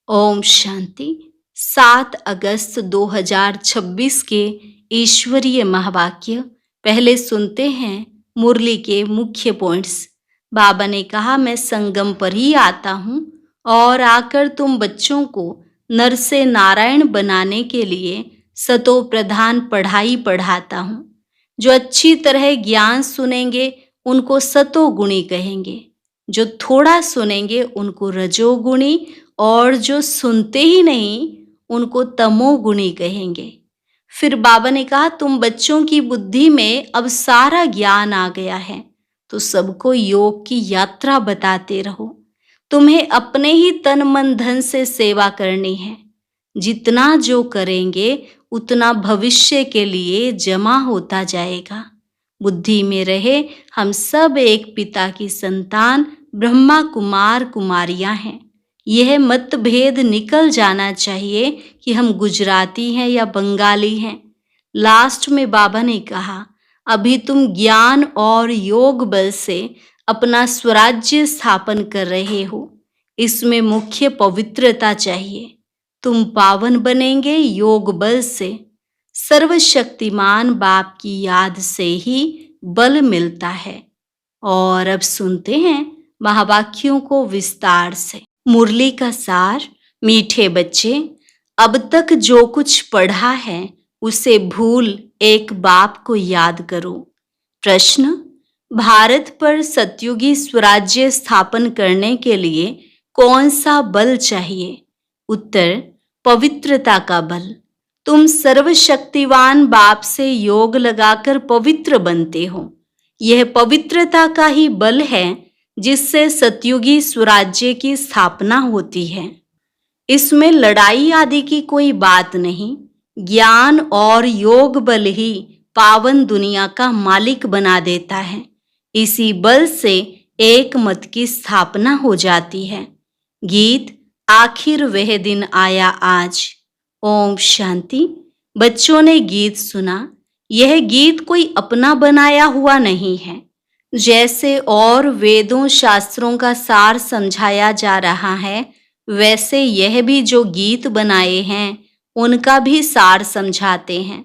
ओम शांति। 7 अगस्त 2026 के ईश्वरीय महावाक्य पहले सुनते हैं मुरली के मुख्य पॉइंट्स। बाबा ने कहा, मैं संगम पर ही आता हूँ और आकर तुम बच्चों को नर से नारायण बनाने के लिए सतो प्रधान पढ़ाई पढ़ाता हूँ। जो अच्छी तरह ज्ञान सुनेंगे उनको सतोगुणी कहेंगे, जो थोड़ा सुनेंगे उनको रजोगुणी और जो सुनते ही नहीं उनको तमोगुणी कहेंगे। फिर बाबा ने कहा, तुम बच्चों की बुद्धि में अब सारा ज्ञान आ गया है तो सबको योग की यात्रा बताते रहो। तुम्हें अपने ही तन मन धन से सेवा करनी है। जितना जो करेंगे उतना भविष्य के लिए जमा होता जाएगा। बुद्धि में रहे, हम सब एक पिता की संतान ब्रह्मा कुमार कुमारियां हैं। यह मतभेद निकल जाना चाहिए कि हम गुजराती हैं या बंगाली हैं। लास्ट में बाबा ने कहा, अभी तुम ज्ञान और योग बल से अपना स्वराज्य स्थापन कर रहे हो। इसमें मुख्य पवित्रता चाहिए। तुम पावन बनेंगे योग बल से। सर्वशक्तिमान बाप की याद से ही बल मिलता है। और अब सुनते हैं महावाक्यों को विस्तार से। मुरली का सार। मीठे बच्चे, अब तक जो कुछ पढ़ा है उसे भूल एक बाप को याद करो। प्रश्न, भारत पर सतयुगी स्वराज्य स्थापन करने के लिए कौन सा बल चाहिए? उत्तर, पवित्रता का बल। तुम सर्वशक्तिवान बाप से योग लगाकर पवित्र बनते हो। यह पवित्रता का ही बल है जिससे सतयुगी स्वराज्य की स्थापना होती है। इसमें लड़ाई आदि की कोई बात नहीं। ज्ञान और योग बल ही पावन दुनिया का मालिक बना देता है। इसी बल से एक मत की स्थापना हो जाती है। गीत, आखिर वह दिन आया आज। ओम शांति। बच्चों ने गीत सुना। यह गीत कोई अपना बनाया हुआ नहीं है। जैसे और वेदों शास्त्रों का सार समझाया जा रहा है, वैसे यह भी जो गीत बनाए हैं उनका भी सार समझाते हैं।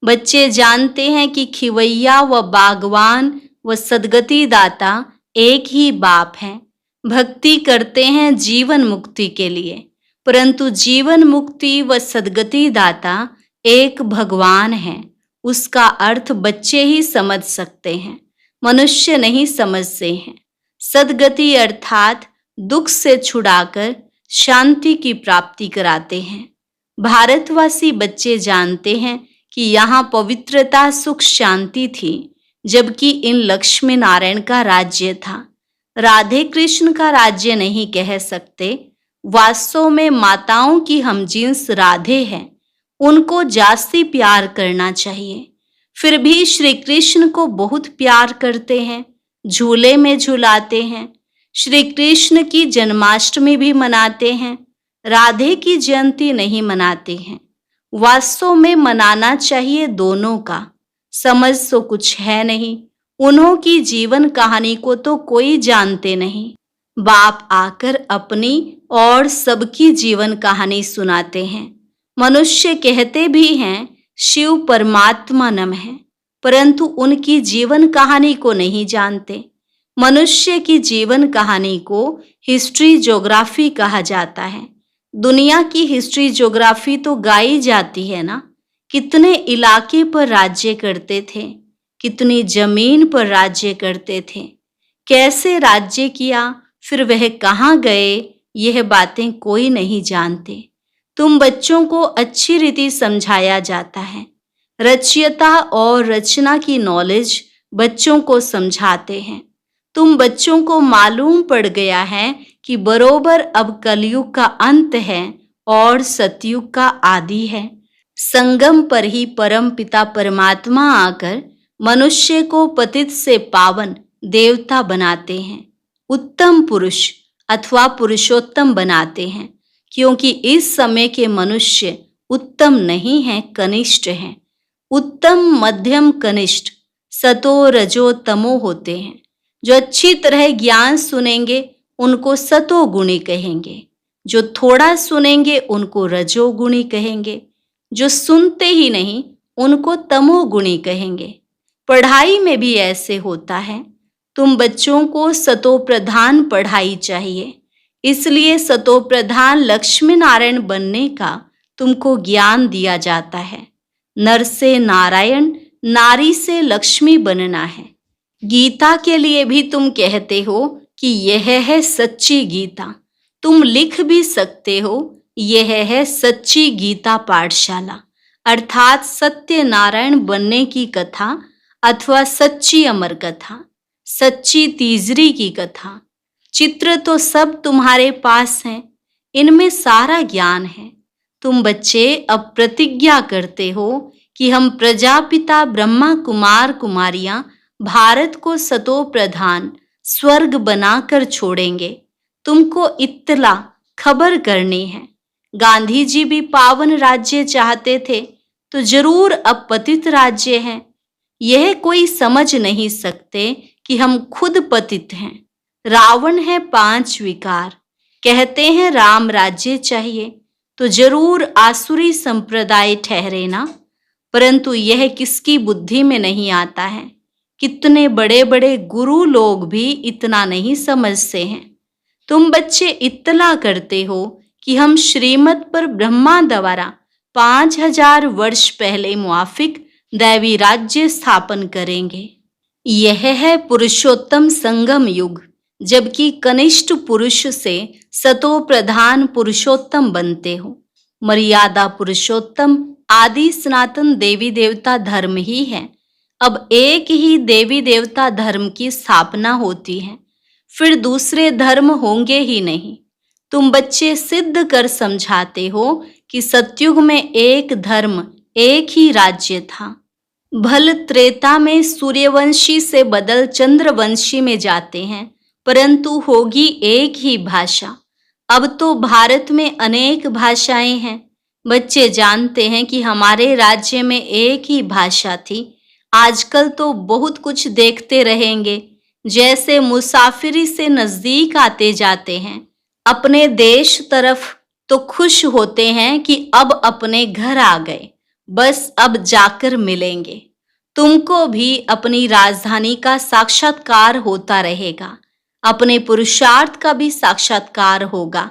बच्चे जानते हैं कि खिवैया व बागवान व सद्गति दाता एक ही बाप हैं। भक्ति करते हैं जीवन मुक्ति के लिए, परंतु जीवन मुक्ति व सद्गति दाता एक भगवान है। उसका अर्थ बच्चे ही समझ सकते हैं, मनुष्य नहीं समझते हैं। सद्गति अर्थात दुख से छुड़ाकर शांति की प्राप्ति कराते हैं। भारतवासी बच्चे जानते हैं कि यहाँ पवित्रता सुख शांति थी, जबकि इन लक्ष्मी नारायण का राज्य था। राधे कृष्ण का राज्य नहीं कह सकते। वास्तव में माताओं की हम जिन्स राधे हैं, उनको जास्ती प्यार करना चाहिए। फिर भी श्री कृष्ण को बहुत प्यार करते हैं, झूले में झुलाते हैं। श्री कृष्ण की जन्माष्टमी भी मनाते हैं, राधे की जयंती नहीं मनाते हैं। वास्तव में मनाना चाहिए दोनों का। समझ तो कुछ है नहीं। उन्हों की जीवन कहानी को तो कोई जानते नहीं। बाप आकर अपनी और सबकी जीवन कहानी सुनाते हैं। मनुष्य कहते भी हैं शिव परमात्मा नम है, परंतु उनकी जीवन कहानी को नहीं जानते। मनुष्य की जीवन कहानी को हिस्ट्री ज्योग्राफी कहा जाता है। दुनिया की हिस्ट्री ज्योग्राफी तो गाई जाती है ना। कितने इलाके पर राज्य करते थे, कितनी जमीन पर राज्य करते थे, कैसे राज्य किया, फिर वह कहाँ गए, यह बातें कोई नहीं जानते। तुम बच्चों को अच्छी रीति समझाया जाता है। रचयिता और रचना की नॉलेज बच्चों को समझाते हैं। तुम बच्चों को मालूम पड़ गया है कि बरोबर अब कलयुग का अंत है और सतयुग का आदि है। संगम पर ही परम पिता परमात्मा आकर मनुष्य को पतित से पावन देवता बनाते हैं। उत्तम पुरुष अथवा पुरुषोत्तम बनाते हैं, क्योंकि इस समय के मनुष्य उत्तम नहीं हैं, कनिष्ठ हैं। उत्तम, मध्यम, कनिष्ठ, सतो रजो तमो होते हैं। जो अच्छी तरह ज्ञान सुनेंगे उनको सतो गुणी कहेंगे। जो थोड़ा सुनेंगे उनको रजोगुणी कहेंगे, जो सुनते ही नहीं उनको तमोगुणी कहेंगे। पढ़ाई में भी ऐसे होता है। तुम बच्चों को सतोप्रधान पढ़ाई चाहिए, इसलिए सतोप्रधान लक्ष्मी नारायण बनने का तुमको ज्ञान दिया जाता है। नर से नारायण, नारी से लक्ष्मी बनना है। गीता के लिए भी तुम कहते हो कि यह है सच्ची गीता। तुम लिख भी सकते हो, यह है सच्ची गीता पाठशाला, अर्थात सत्यनारायण बनने की कथा अथवा सच्ची अमर कथा, सच्ची तीजरी की कथा। चित्र तो सब तुम्हारे पास हैं, इनमें सारा ज्ञान है। तुम बच्चे अब प्रतिज्ञा करते हो कि हम प्रजापिता ब्रह्मा कुमार कुमारियां भारत को सतोप्रधान स्वर्ग बनाकर छोड़ेंगे। तुमको इत्तला खबर करनी है। गांधी जी भी पावन राज्य चाहते थे, तो जरूर अब पतित राज्य है। यह कोई समझ नहीं सकते कि हम खुद पतित हैं। रावण है 5 विकार, कहते हैं राम राज्य चाहिए, तो जरूर आसुरी संप्रदाय ठहरे ना। परंतु यह किसकी बुद्धि में नहीं आता है। कितने बड़े बड़े गुरु लोग भी इतना नहीं समझते हैं। तुम बच्चे इत्तला करते हो कि हम श्रीमत पर ब्रह्मा द्वारा 5000 वर्ष पहले मुआफिक दैवी राज्य स्थापन करेंगे। यह है पुरुषोत्तम संगम युग, जबकि कनिष्ठ पुरुष से सतो प्रधान पुरुषोत्तम बनते हो। मर्यादा पुरुषोत्तम आदि सनातन देवी देवता धर्म ही है। अब एक ही देवी देवता धर्म की स्थापना होती है, फिर दूसरे धर्म होंगे ही नहीं। तुम बच्चे सिद्ध कर समझाते हो कि सतयुग में एक धर्म, एक ही राज्य था। भल त्रेता में सूर्यवंशी से बदल चंद्रवंशी में जाते हैं, परंतु होगी एक ही भाषा। अब तो भारत में अनेक भाषाएं हैं। बच्चे जानते हैं कि हमारे राज्य में एक ही भाषा थी। आजकल तो बहुत कुछ देखते रहेंगे, जैसे मुसाफिरी से नजदीक आते जाते हैं। अपने देश तरफ तो खुश होते हैं कि अब अपने घर आ गए, बस अब जाकर मिलेंगे। तुमको भी अपनी राजधानी का साक्षात्कार होता रहेगा, अपने पुरुषार्थ का भी साक्षात्कार होगा।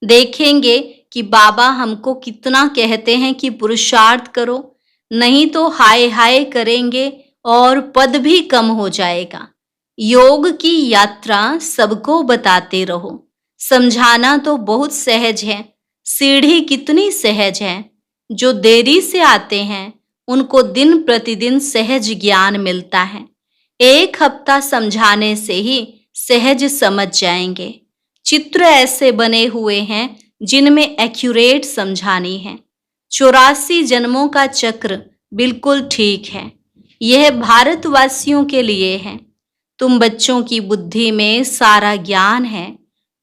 देखेंगे कि बाबा हमको कितना कहते हैं कि पुरुषार्थ करो, नहीं तो हाय हाय करेंगे और पद भी कम हो जाएगा। योग की यात्रा सबको बताते रहो। समझाना तो बहुत सहज है, सीढ़ी कितनी सहज है। जो देरी से आते हैं उनको दिन प्रतिदिन सहज ज्ञान मिलता है। 1 हफ्ता समझाने से ही सहज समझ जाएंगे। चित्र ऐसे बने हुए हैं जिनमें एक्यूरेट समझानी है। 84 जन्मों का चक्र बिल्कुल ठीक है। यह भारतवासियों के लिए है। तुम बच्चों की बुद्धि में सारा ज्ञान है।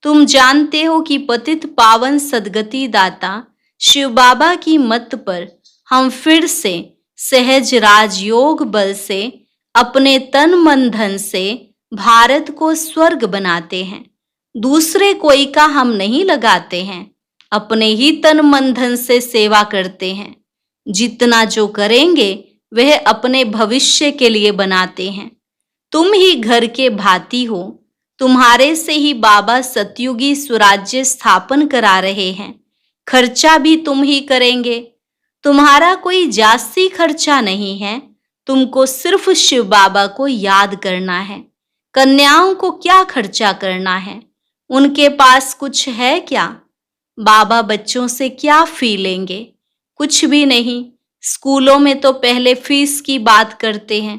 तुम जानते हो कि पतित पावन सदगति दाता शिव बाबा की मत पर हम फिर से सहज राजयोग बल से अपने तन मन धन से भारत को स्वर्ग बनाते हैं। दूसरे कोई का हम नहीं लगाते हैं, अपने ही तन मन धन से सेवा करते हैं। जितना जो करेंगे वह अपने भविष्य के लिए बनाते हैं। तुम ही घर के भांति हो। तुम्हारे से ही बाबा सतयुगी स्वराज्य स्थापन करा रहे हैं। खर्चा भी तुम ही करेंगे। तुम्हारा कोई जास्ती खर्चा नहीं है। तुमको सिर्फ शिव बाबा को याद करना है। कन्याओं को क्या खर्चा करना है? उनके पास कुछ है क्या? बाबा बच्चों से क्या फी लेंगे? कुछ भी नहीं। स्कूलों में तो पहले फीस की बात करते हैं।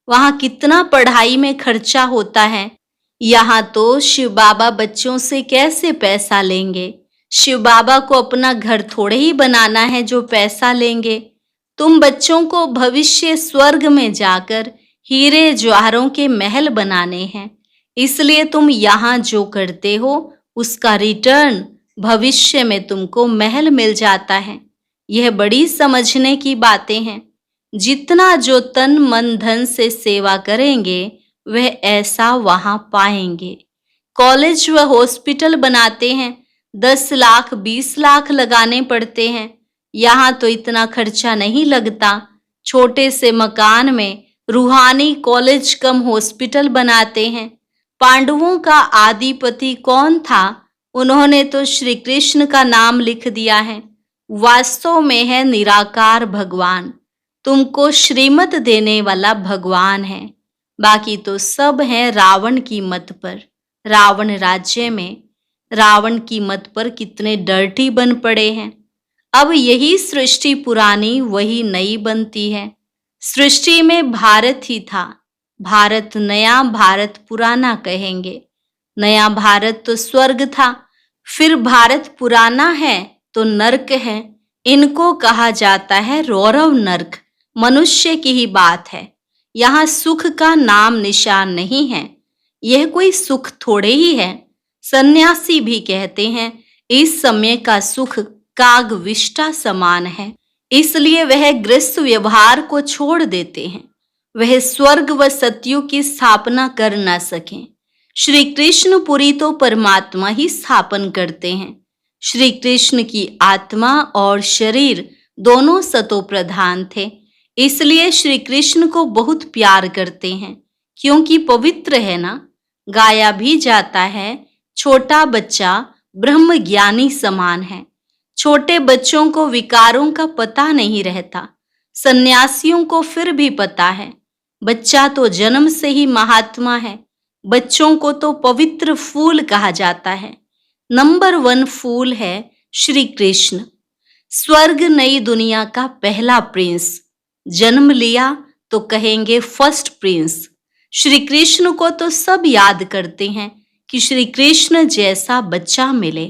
वहां कितना पढ़ाई में खर्चा होता है। यहाँ तो शिव बाबा बच्चों से कैसे पैसा लेंगे? शिव बाबा को अपना घर थोड़े ही बनाना है जो पैसा लेंगे। तुम बच्चों को भविष्य स्वर्ग में जाकर हीरे जवाहरों के महल बनाने हैं। इसलिए तुम यहाँ जो करते हो उसका रिटर्न भविष्य में तुमको महल मिल जाता है। यह बड़ी समझने की बातें हैं। जितना जो तन मन धन से सेवा करेंगे वह ऐसा वहां पाएंगे। कॉलेज व हॉस्पिटल बनाते हैं 10 लाख 20 लाख लगाने पड़ते हैं। यहाँ तो इतना खर्चा नहीं लगता। छोटे से मकान में रूहानी कॉलेज कम हॉस्पिटल बनाते हैं। पांडवों का आदिपति कौन था? उन्होंने तो श्री कृष्ण का नाम लिख दिया है। वास्तव में है निराकार भगवान, तुमको श्रीमत देने वाला भगवान है। बाकी तो सब है रावण की मत पर। रावण राज्य में रावण की मत पर कितने डर्टी बन पड़े हैं। अब यही सृष्टि पुरानी वही नई बनती है। सृष्टि में भारत ही था, भारत नया भारत पुराना कहेंगे। नया भारत तो स्वर्ग था, फिर भारत पुराना है तो नर्क है। इनको कहा जाता है रौरव नर्क। मनुष्य की ही बात है। यहाँ सुख का नाम निशान नहीं है। यह कोई सुख थोड़े ही है। सन्यासी भी कहते हैं इस समय का सुख कागविष्टा समान है, इसलिए वह गृहस्थ व्यवहार को छोड़ देते हैं। वह स्वर्ग व सतयुग की स्थापना कर न सकें। श्री कृष्ण पुरी तो परमात्मा ही स्थापन करते हैं। श्री कृष्ण की आत्मा और शरीर दोनों सतो प्रधान थे, इसलिए श्री कृष्ण को बहुत प्यार करते हैं, क्योंकि पवित्र है ना। गाया भी जाता है छोटा बच्चा ब्रह्म ज्ञानी समान है। छोटे बच्चों को विकारों का पता नहीं रहता, सन्यासियों को फिर भी पता है। बच्चा तो जन्म से ही महात्मा है। बच्चों को तो पवित्र फूल कहा जाता है। नंबर 1 फूल है श्री कृष्ण। स्वर्ग नई दुनिया का पहला प्रिंस। जन्म लिया तो कहेंगे फर्स्ट प्रिंस। श्री कृष्ण को तो सब याद करते हैं कि श्री कृष्ण जैसा बच्चा मिले।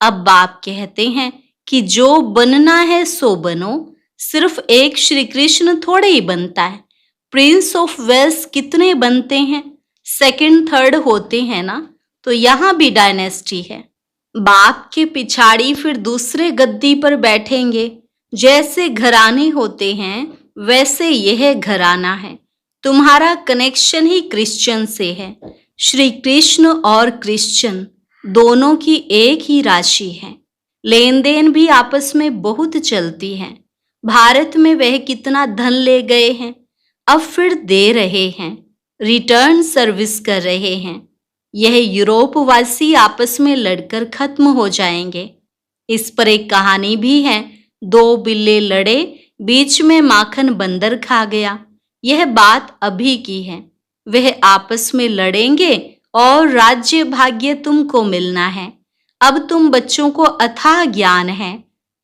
अब बाप कहते हैं कि जो बनना है सो बनो। सिर्फ एक श्री कृष्ण थोड़े ही बनता है। प्रिंस ऑफ वेल्स कितने बनते हैं? सेकंड थर्ड होते हैं ना। तो यहाँ भी डायनेस्टी है। बाप के पिछाड़ी फिर दूसरे गद्दी पर बैठेंगे। जैसे घराने होते हैं वैसे यह घराना है। तुम्हारा कनेक्शन ही क्रिश्चियन से है। श्री कृष्ण और क्रिश्चियन दोनों की एक ही राशि है। लेन देन भी आपस में बहुत चलती है। भारत में वह कितना धन ले गए हैं, अब फिर दे रहे हैं, रिटर्न सर्विस कर रहे हैं। यह यूरोप वासी आपस में लड़कर खत्म हो जाएंगे। इस पर एक कहानी भी है। 2 बिल्ले लड़े, बीच में माखन बंदर खा गया। यह बात अभी की है। वह आपस में लड़ेंगे और राज्य भाग्य तुमको मिलना है। अब तुम बच्चों को अथाह ज्ञान है।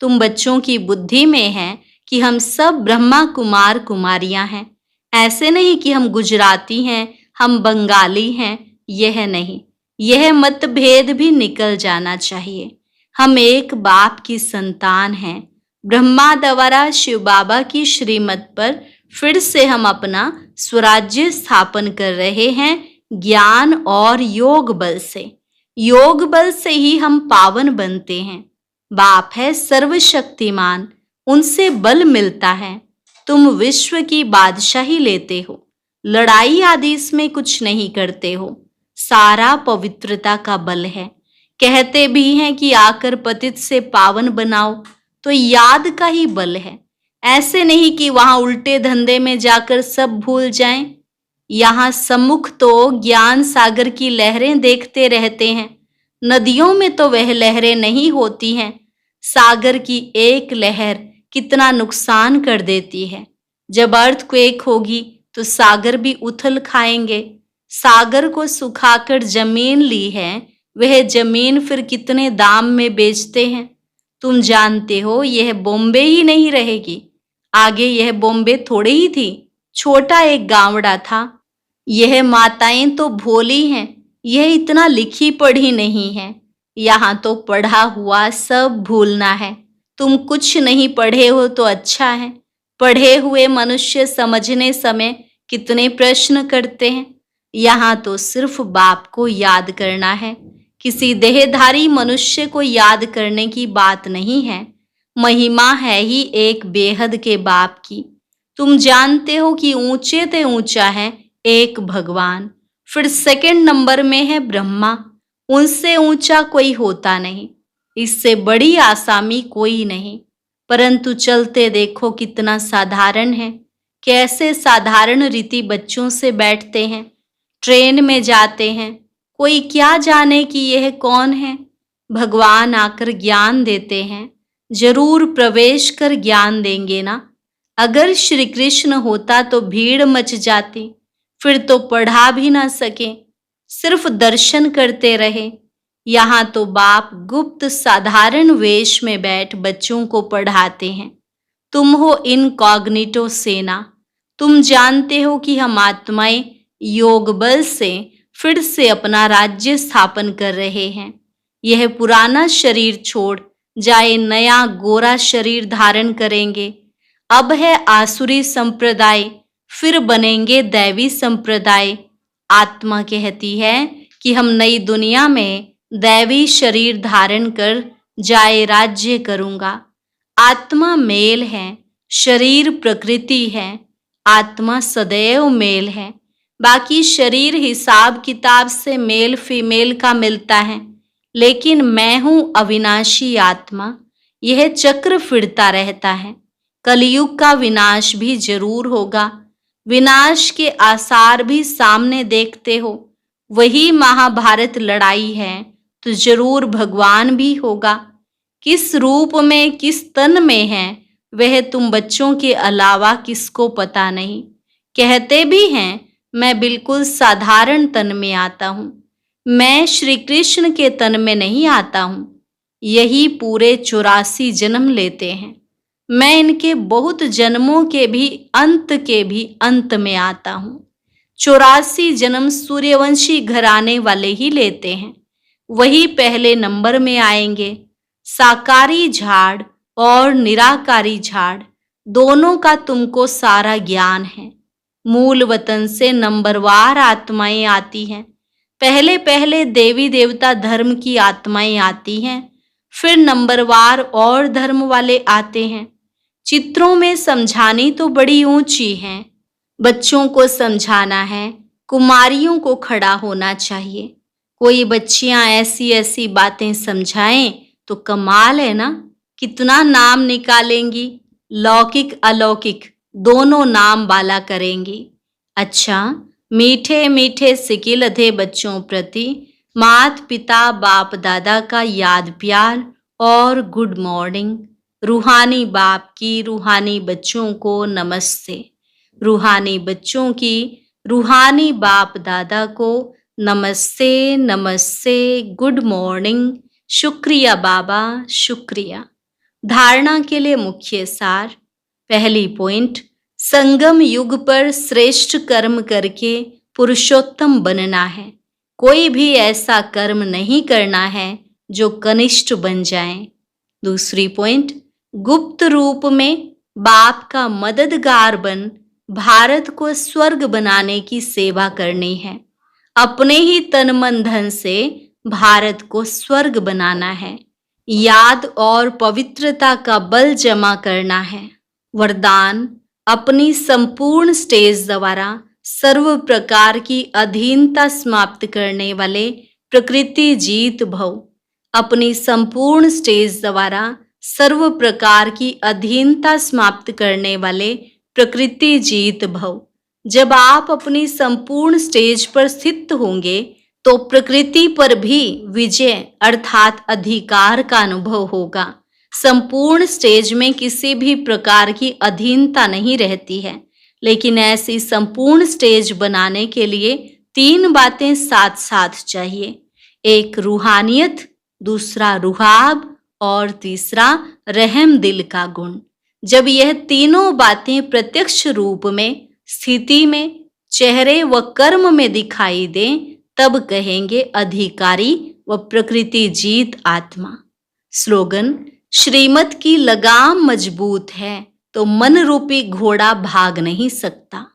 तुम बच्चों की बुद्धि में है कि हम सब ब्रह्मा कुमार कुमारियां हैं। ऐसे नहीं कि हम गुजराती हैं, हम बंगाली हैं, यह नहीं। यह मतभेद भी निकल जाना चाहिए। हम एक बाप की संतान हैं। ब्रह्मा द्वारा शिव बाबा की श्रीमत पर फिर से हम अपना स्वराज्य स्थापन कर रहे हैं, ज्ञान और योग बल से। योग बल से ही हम पावन बनते हैं। बाप है सर्वशक्तिमान, उनसे बल मिलता है। तुम विश्व की बादशाही लेते हो, लड़ाई आदि इसमें कुछ नहीं करते हो। सारा पवित्रता का बल है। कहते भी हैं कि आकर पतित से पावन बनाओ, तो याद का ही बल है। ऐसे नहीं कि वहां उल्टे धंधे में जाकर सब भूल जाएं। यहाँ सम्मुख तो ज्ञान सागर की लहरें देखते रहते हैं। नदियों में तो वह लहरें नहीं होती हैं। सागर की एक लहर कितना नुकसान कर देती है। जब अर्थक्वेक होगी तो सागर भी उथल खाएंगे। सागर को सुखाकर जमीन ली है, वह जमीन फिर कितने दाम में बेचते हैं। तुम जानते हो यह बॉम्बे ही नहीं रहेगी। आगे यह बॉम्बे थोड़ी ही थी, छोटा एक गांवड़ा था। यह माताएं तो भोली हैं, यह इतना लिखी पढ़ी नहीं है। यहाँ तो पढ़ा हुआ सब भूलना है। तुम कुछ नहीं पढ़े हो तो अच्छा है। पढ़े हुए मनुष्य समझने समय कितने प्रश्न करते हैं। यहाँ तो सिर्फ बाप को याद करना है। किसी देहधारी मनुष्य को याद करने की बात नहीं है। महिमा है ही एक बेहद के बाप की। तुम जानते हो कि ऊंचे ते ऊंचा है एक भगवान, फिर सेकंड नंबर में है ब्रह्मा। उनसे ऊंचा कोई होता नहीं। इससे बड़ी आसामी कोई नहीं। परंतु चलते देखो कितना साधारण है। कैसे साधारण रीति बच्चों से बैठते हैं, ट्रेन में जाते हैं। कोई क्या जाने कि यह कौन है। भगवान आकर ज्ञान देते हैं, जरूर प्रवेश कर ज्ञान देंगे ना। अगर श्री कृष्ण होता तो भीड़ मच जाती, फिर तो पढ़ा भी ना सके, सिर्फ दर्शन करते रहे। यहाँ तो बाप गुप्त साधारण वेश में बैठ बच्चों को पढ़ाते हैं। तुम हो इनकॉग्निटो सेना। तुम जानते हो कि हम आत्माएं योग बल से फिर से अपना राज्य स्थापन कर रहे हैं। यह पुराना शरीर छोड़ जाए नया गोरा शरीर धारण करेंगे। अब है आसुरी संप्रदाय, फिर बनेंगे दैवी संप्रदाय। आत्मा कहती है कि हम नई दुनिया में दैवी शरीर धारण कर जाए राज्य करूंगा। आत्मा मेल है, शरीर प्रकृति है। आत्मा सदैव मेल है। बाकी शरीर हिसाब किताब से मेल फीमेल का मिलता है, लेकिन मैं हूं अविनाशी आत्मा। यह चक्र फिरता रहता है। कलयुग का विनाश भी जरूर होगा। विनाश के आसार भी सामने देखते हो। वही महाभारत लड़ाई है तो जरूर भगवान भी होगा। किस रूप में किस तन में है वह तुम बच्चों के अलावा किसको पता नहीं। कहते भी हैं मैं बिल्कुल साधारण तन में आता हूँ, मैं श्री कृष्ण के तन में नहीं आता हूँ। यही पूरे 84 जन्म लेते हैं। मैं इनके बहुत जन्मों के भी अंत में आता हूँ। 84 जन्म सूर्यवंशी घराने वाले ही लेते हैं, वही पहले नंबर में आएंगे। साकारी झाड़ और निराकारी झाड़ दोनों का तुमको सारा ज्ञान है। मूल वतन से नंबरवार आत्माएं आती हैं। पहले पहले देवी देवता धर्म की आत्माएं आती हैं, फिर नंबरवार और धर्म वाले आते हैं। चित्रों में समझानी तो बड़ी ऊंची है। बच्चों को समझाना है, कुमारियों को खड़ा होना चाहिए। कोई बच्चियां ऐसी ऐसी बातें समझाएं तो कमाल है ना। कितना नाम निकालेंगी, लौकिक अलौकिक दोनों नाम बाला करेंगी। अच्छा, मीठे मीठे सिकिलधे बच्चों प्रति मात पिता बाप दादा का याद प्यार और गुड मॉर्निंग। रूहानी बाप की रूहानी बच्चों को नमस्ते। रूहानी बच्चों की रूहानी बाप दादा को नमस्ते नमस्ते, गुड मॉर्निंग। शुक्रिया बाबा, शुक्रिया। धारणा के लिए मुख्य सार। पहली पॉइंट, संगम युग पर श्रेष्ठ कर्म करके पुरुषोत्तम बनना है। कोई भी ऐसा कर्म नहीं करना है जो कनिष्ठ बन जाए। दूसरी पॉइंट, गुप्त रूप में बाप का मददगार बन भारत को स्वर्ग बनाने की सेवा करनी है। अपने ही तन मन धन से भारत को स्वर्ग बनाना है। याद और पवित्रता का बल जमा करना है। वरदान, अपनी संपूर्ण स्टेज द्वारा सर्व प्रकार की अधीनता समाप्त करने वाले प्रकृति जीत भव। अपनी संपूर्ण स्टेज द्वारा सर्व प्रकार की अधीनता समाप्त करने वाले प्रकृति जीत भव। जब आप अपनी संपूर्ण स्टेज पर स्थित होंगे तो प्रकृति पर भी विजय अर्थात अधिकार का अनुभव होगा। संपूर्ण स्टेज में किसी भी प्रकार की अधीनता नहीं रहती है, लेकिन ऐसी संपूर्ण स्टेज बनाने के लिए 3 बातें साथ साथ चाहिए। एक रूहानियत, दूसरा रुहाब और तीसरा रहम दिल का गुण। जब यह तीनों बातें प्रत्यक्ष रूप में, स्थिति में, चेहरे व कर्म में दिखाई दें, तब कहेंगे अधिकारी व प्रकृति जीत आत्मा। स्लोगन, श्रीमत की लगाम मजबूत है तो मन रूपी घोड़ा भाग नहीं सकता।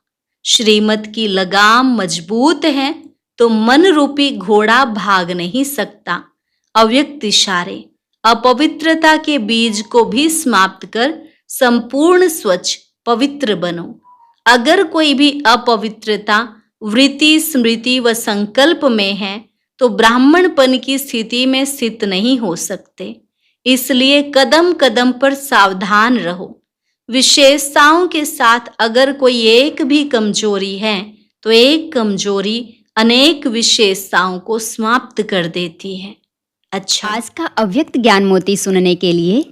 श्रीमत की लगाम मजबूत है तो मन रूपी घोड़ा भाग नहीं सकता। अव्यक्त इशारे, अपवित्रता के बीज को भी समाप्त कर संपूर्ण स्वच्छ पवित्र बनो। अगर कोई भी अपवित्रता वृत्ति स्मृति व संकल्प में है तो ब्राह्मणपन की स्थिति में स्थित नहीं हो सकते। इसलिए कदम कदम पर सावधान रहो। विशेषताओं के साथ अगर कोई एक भी कमजोरी है तो एक कमजोरी अनेक विशेषताओं को समाप्त कर देती है। अच्छा, आज का अव्यक्त ज्ञान मोती सुनने के लिए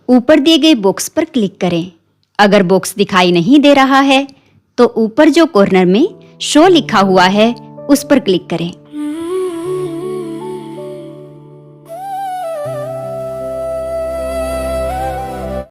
ऊपर दिए गए बॉक्स पर क्लिक करें। अगर बॉक्स दिखाई नहीं दे रहा है तो ऊपर जो कॉर्नर में शो लिखा हुआ है उस पर क्लिक करें।